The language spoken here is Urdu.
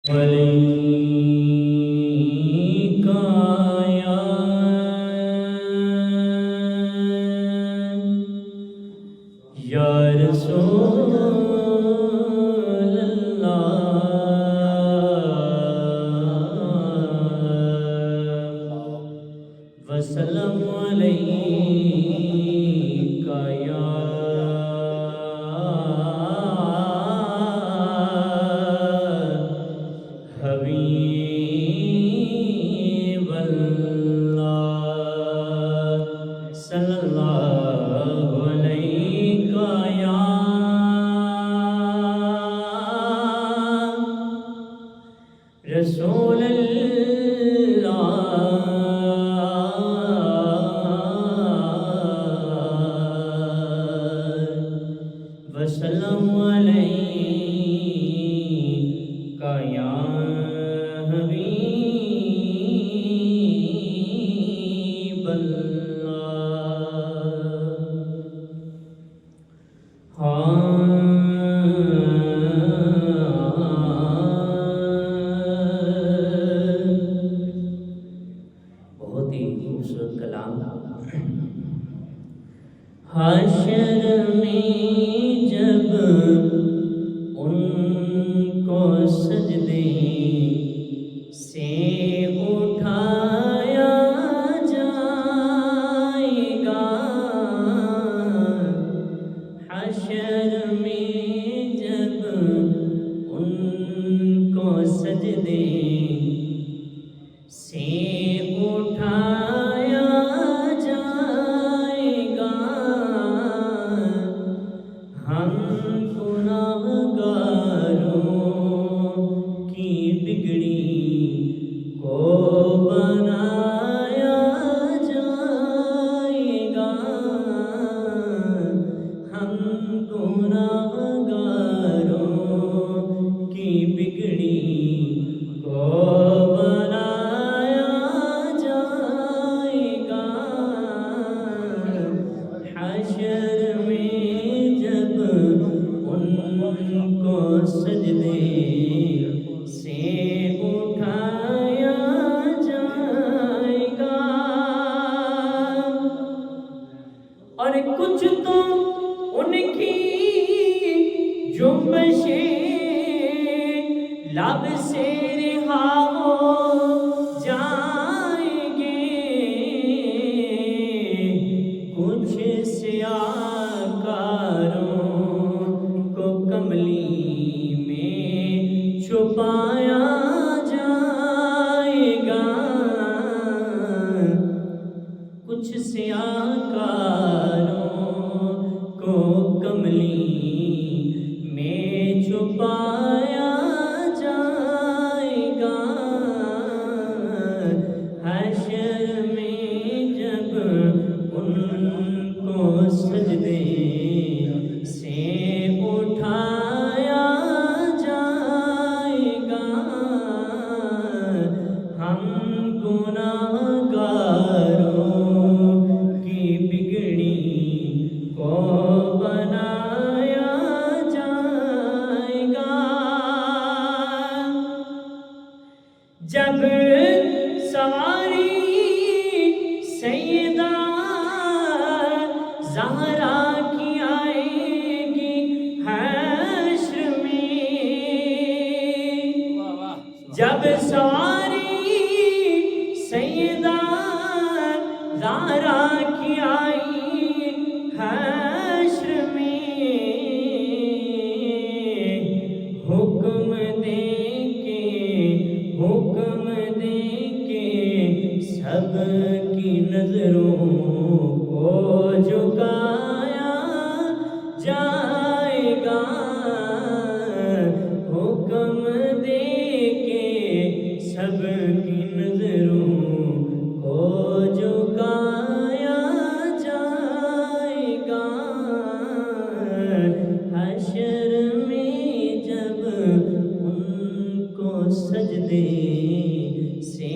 علیکہ یا رسول اللہ وسلم علیکہ یا حبیب اللہ صلی اللہ علیکہ یا رسول اللہ وسلم علیکہ یا حبیب اللہ بہت ہی خوبصورت کلام حشر میں جب ان کو سجدے سے اٹھایا جائے گا حشر میں جب ان کو سجدے سے اٹھایا جائے گا ہم گناہگاروں کی بگڑی کو بنایا جائے گا ہم گناہگاروں کی بگڑی کو بنایا جائے گا حشر میں جب ان کو سجدے سے اٹھایا جائے گا اور کچھ تو ان کی جنبشیں لب سے رہا ہو جائیں گے کچھ سیاکاروں کو کملی میں چھپایا جائے گا کچھ سیاکاروں کو کملی میں چھپایا جائے گا حشر میں جب ان کو سجدے سے اٹھایا جائے گا ہم گناہگاروں کی بگڑی کو بنایا جائے گا جب سواری سیدہ زہرا کی آئے گی حشر میں جب سواری سیدہ زہرا کی آئی حشر میں حکم دے کے سب کی نظروں کو جھکایا جائے گا حکم دے کے سب کی نظروں کو جھکایا جائے گا حشر میں جب ان کو سجدے سے